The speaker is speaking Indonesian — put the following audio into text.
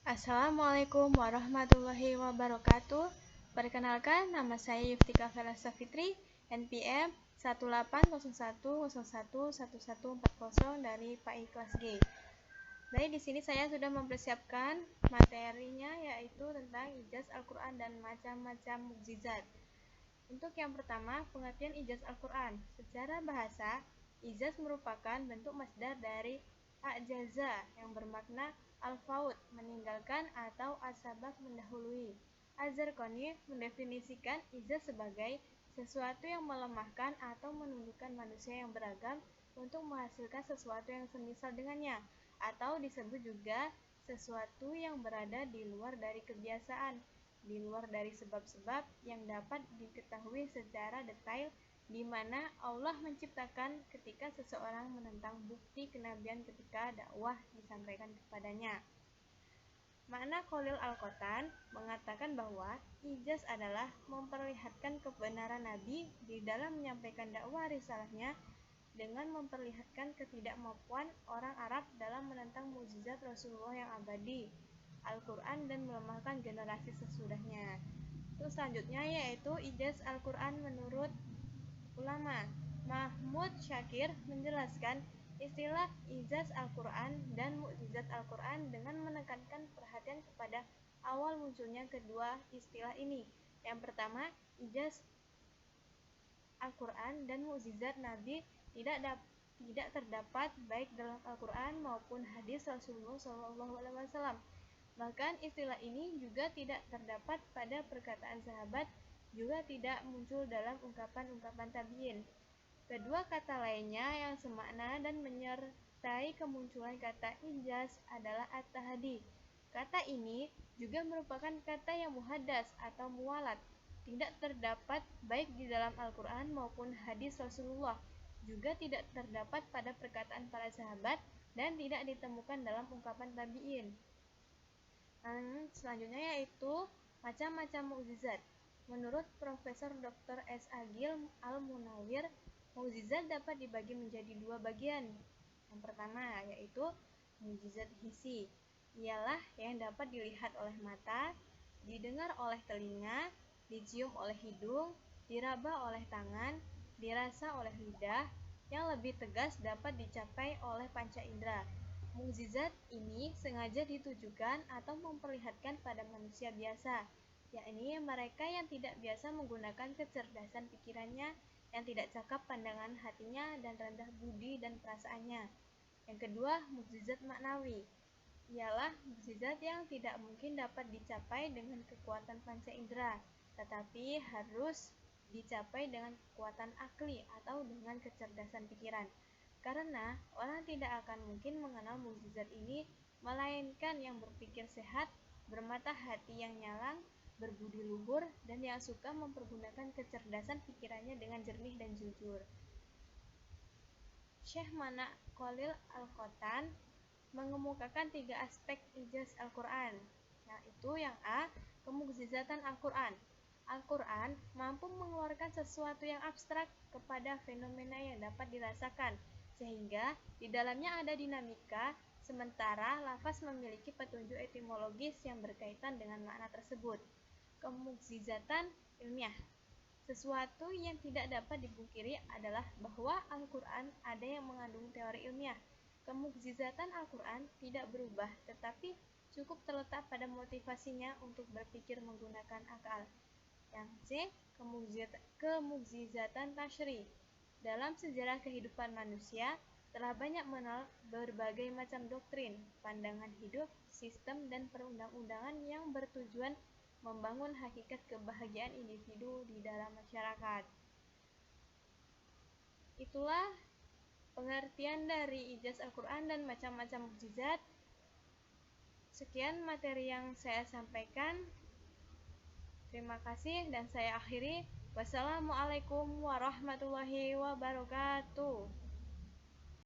Assalamualaikum warahmatullahi wabarakatuh. Perkenalkan, nama saya Yuftika Velasa Fitri, NPM 1801011140 dari PAI kelas G. Baik, di sini saya sudah mempersiapkan materinya, yaitu tentang ijaz Al-Quran dan macam-macam mukjizat. Untuk yang pertama, pengertian ijaz Al-Quran. Secara bahasa, ijaz merupakan bentuk masdar dari a'jaza yang bermakna al-faut, meninggalkan atau as-sabaq, mendahului. Az-Zarqani mendefinisikan ijaz sebagai sesuatu yang melemahkan atau menundukkan manusia yang beragam untuk menghasilkan sesuatu yang semisal dengannya, atau disebut juga sesuatu yang berada di luar dari kebiasaan, di luar dari sebab-sebab yang dapat diketahui secara detail, di mana Allah menciptakan ketika seseorang menentang bukti kenabian ketika dakwah disampaikan kepadanya. Makna Khalil Al-Qotan mengatakan bahwa ijaz adalah memperlihatkan kebenaran Nabi di dalam menyampaikan dakwah risalahnya dengan memperlihatkan ketidakmampuan orang Arab dalam menentang mukjizat Rasulullah yang abadi, Al-Quran, dan melemahkan generasi sesudahnya. Terus selanjutnya yaitu ijaz Al-Quran menurut ulama. Mahmud Syakir menjelaskan istilah ijaz Al-Quran dan mukjizat Al-Quran dengan menekankan perhatian kepada awal munculnya kedua istilah ini. Yang pertama, ijaz Al-Quran dan mukjizat Nabi tidak terdapat baik dalam Al-Quran maupun hadis Rasulullah SAW. Bahkan istilah ini juga tidak terdapat pada perkataan sahabat, juga tidak muncul dalam ungkapan-ungkapan tabi'in. Kedua kata lainnya yang semakna dan menyertai kemunculan kata ijaz adalah at-tahdi. Kata ini juga merupakan kata yang muhaddas atau muwalat, tidak terdapat baik di dalam Al-Quran maupun hadis Rasulullah, juga tidak terdapat pada perkataan para sahabat, dan tidak ditemukan dalam ungkapan tabi'in. Selanjutnya yaitu macam-macam mukjizat. Menurut Profesor Dr. S. Agil Al-Munawir, mukjizat dapat dibagi menjadi dua bagian. Yang pertama yaitu mukjizat hissi, ialah yang dapat dilihat oleh mata, didengar oleh telinga, dicium oleh hidung, diraba oleh tangan, dirasa oleh lidah, yang lebih tegas dapat dicapai oleh panca indera. Mukjizat ini sengaja ditujukan atau memperlihatkan pada manusia biasa, yakni mereka yang tidak biasa menggunakan kecerdasan pikirannya, yang tidak cakap pandangan hatinya, dan rendah budi dan perasaannya. Yang kedua, mukjizat maknawi, ialah mukjizat yang tidak mungkin dapat dicapai dengan kekuatan panca indera, tetapi harus dicapai dengan kekuatan akli atau dengan kecerdasan pikiran. Karena orang tidak akan mungkin mengenal mukjizat ini, melainkan yang berpikir sehat, bermata hati yang nyalang, berbudi luhur, dan yang suka mempergunakan kecerdasan pikirannya dengan jernih dan jujur. Syekh Mana Khalil Al-Qotan mengemukakan 3 aspek ijaz Al-Quran, yaitu yang A, kemukjizatan Al-Quran. Al-Quran mampu mengeluarkan sesuatu yang abstrak kepada fenomena yang dapat dirasakan, sehingga di dalamnya ada dinamika, sementara lafaz memiliki petunjuk etimologis yang berkaitan dengan makna tersebut. Kemukjizatan ilmiah. Sesuatu yang tidak dapat dipungkiri adalah bahwa Al-Quran ada yang mengandung teori ilmiah. Kemukjizatan Al-Quran tidak berubah, tetapi cukup terletak pada motivasinya untuk berpikir menggunakan akal. Yang C, kemukjizatan tasyri. Dalam sejarah kehidupan manusia, telah banyak mengenal berbagai macam doktrin, pandangan hidup, sistem, dan perundang-undangan yang bertujuan membangun hakikat kebahagiaan individu di dalam masyarakat. Itulah pengertian dari ijaz Al-Quran dan macam-macam mukjizat. Sekian materi yang saya sampaikan. Terima kasih dan saya akhiri. Wassalamualaikum warahmatullahi wabarakatuh.